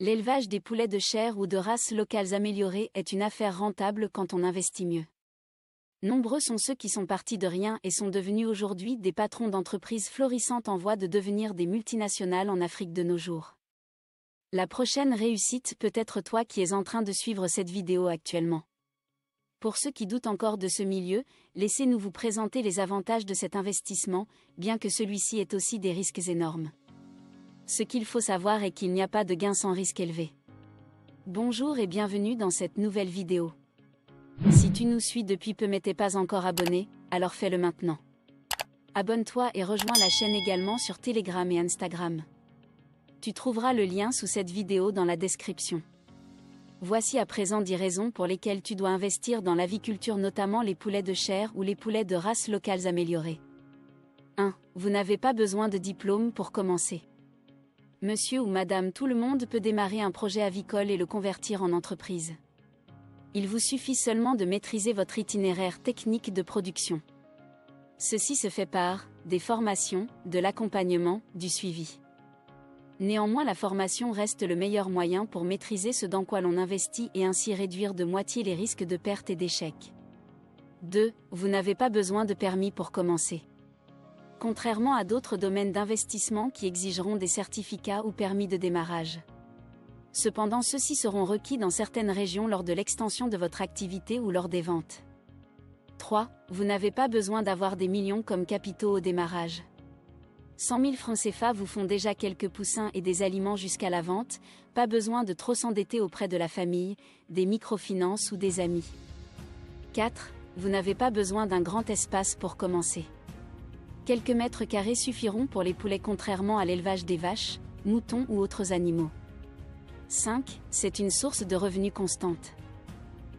L'élevage des poulets de chair ou de races locales améliorées est une affaire rentable quand on investit mieux. Nombreux sont ceux qui sont partis de rien et sont devenus aujourd'hui des patrons d'entreprises florissantes en voie de devenir des multinationales en Afrique de nos jours. La prochaine réussite peut être toi qui es en train de suivre cette vidéo actuellement. Pour ceux qui doutent encore de ce milieu, laissez-nous vous présenter les avantages de cet investissement, bien que celui-ci ait aussi des risques énormes. Ce qu'il faut savoir est qu'il n'y a pas de gain sans risque élevé. Bonjour et bienvenue dans cette nouvelle vidéo. Si tu nous suis depuis peu mais t'es pas encore abonné, alors fais-le maintenant. Abonne-toi et rejoins la chaîne également sur Telegram et Instagram. Tu trouveras le lien sous cette vidéo dans la description. Voici à présent 10 raisons pour lesquelles tu dois investir dans l'aviculture, notamment les poulets de chair ou les poulets de races locales améliorées. 1. Vous n'avez pas besoin de diplôme pour commencer. Monsieur ou madame tout le monde peut démarrer un projet avicole et le convertir en entreprise. Il vous suffit seulement de maîtriser votre itinéraire technique de production. Ceci se fait par des formations, de l'accompagnement, du suivi. Néanmoins, la formation reste le meilleur moyen pour maîtriser ce dans quoi l'on investit et ainsi réduire de moitié les risques de perte et d'échec. 2. Vous n'avez pas besoin de permis pour commencer. Contrairement à d'autres domaines d'investissement qui exigeront des certificats ou permis de démarrage. Cependant, ceux-ci seront requis dans certaines régions lors de l'extension de votre activité ou lors des ventes. 3. Vous n'avez pas besoin d'avoir des millions comme capitaux au démarrage. 100 000 francs CFA vous font déjà quelques poussins et des aliments jusqu'à la vente, pas besoin de trop s'endetter auprès de la famille, des microfinances ou des amis. 4. Vous n'avez pas besoin d'un grand espace pour commencer. Quelques mètres carrés suffiront pour les poulets contrairement à l'élevage des vaches, moutons ou autres animaux. 5. C'est une source de revenus constante.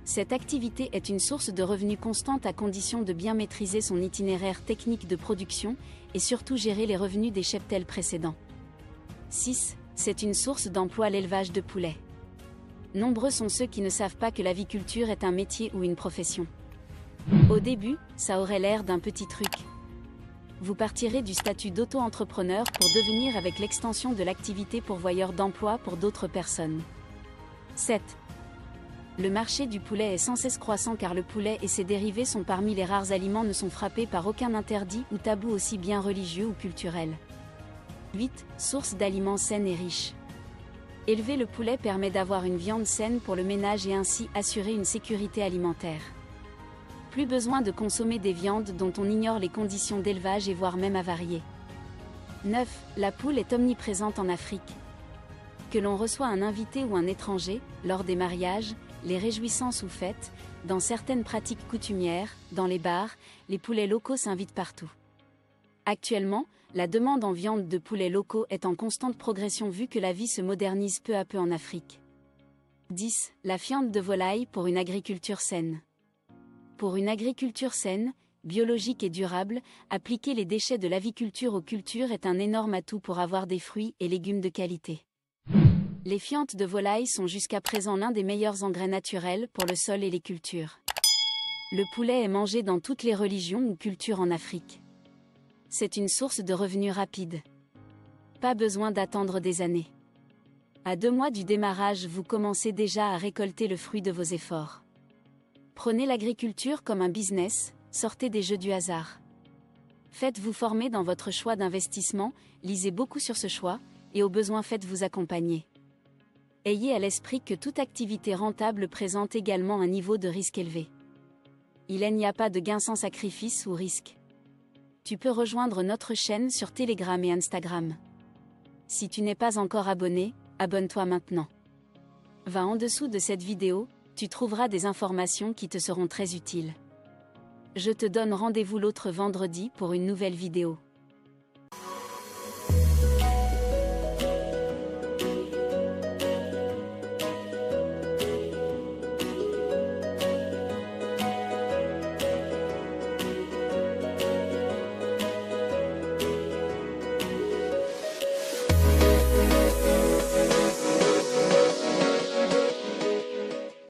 Cette activité est une source de revenus constante à condition de bien maîtriser son itinéraire technique de production et surtout gérer les revenus des cheptels précédents. 6. C'est une source d'emploi l'élevage de poulets. Nombreux sont ceux qui ne savent pas que l'aviculture est un métier ou une profession. Au début, ça aurait l'air d'un petit truc. Vous partirez du statut d'auto-entrepreneur pour devenir avec l'extension de l'activité pourvoyeur d'emploi pour d'autres personnes. 7. Le marché du poulet est sans cesse croissant car le poulet et ses dérivés sont parmi les rares aliments ne sont frappés par aucun interdit ou tabou aussi bien religieux ou culturel. 8. Source d'aliments saines et riches. Élever le poulet permet d'avoir une viande saine pour le ménage et ainsi assurer une sécurité alimentaire. Plus besoin de consommer des viandes dont on ignore les conditions d'élevage et voire même avariées. 9. La poule est omniprésente en Afrique. Que l'on reçoit un invité ou un étranger, lors des mariages, les réjouissances ou fêtes, dans certaines pratiques coutumières, dans les bars, les poulets locaux s'invitent partout. Actuellement, la demande en viande de poulets locaux est en constante progression vu que la vie se modernise peu à peu en Afrique. 10. La fiente de volaille pour une agriculture saine. Pour une agriculture saine, biologique et durable, appliquer les déchets de l'aviculture aux cultures est un énorme atout pour avoir des fruits et légumes de qualité. Les fientes de volaille sont jusqu'à présent l'un des meilleurs engrais naturels pour le sol et les cultures. Le poulet est mangé dans toutes les religions ou cultures en Afrique. C'est une source de revenus rapide. Pas besoin d'attendre des années. À 2 mois du démarrage, vous commencez déjà à récolter le fruit de vos efforts. Prenez l'agriculture comme un business, sortez des jeux du hasard. Faites-vous former dans votre choix d'investissement, lisez beaucoup sur ce choix, et au besoin faites-vous accompagner. Ayez à l'esprit que toute activité rentable présente également un niveau de risque élevé. Il n'y a pas de gain sans sacrifice ou risque. Tu peux rejoindre notre chaîne sur Telegram et Instagram. Si tu n'es pas encore abonné, abonne-toi maintenant. Va en dessous de cette vidéo, tu trouveras des informations qui te seront très utiles. Je te donne rendez-vous l'autre vendredi pour une nouvelle vidéo.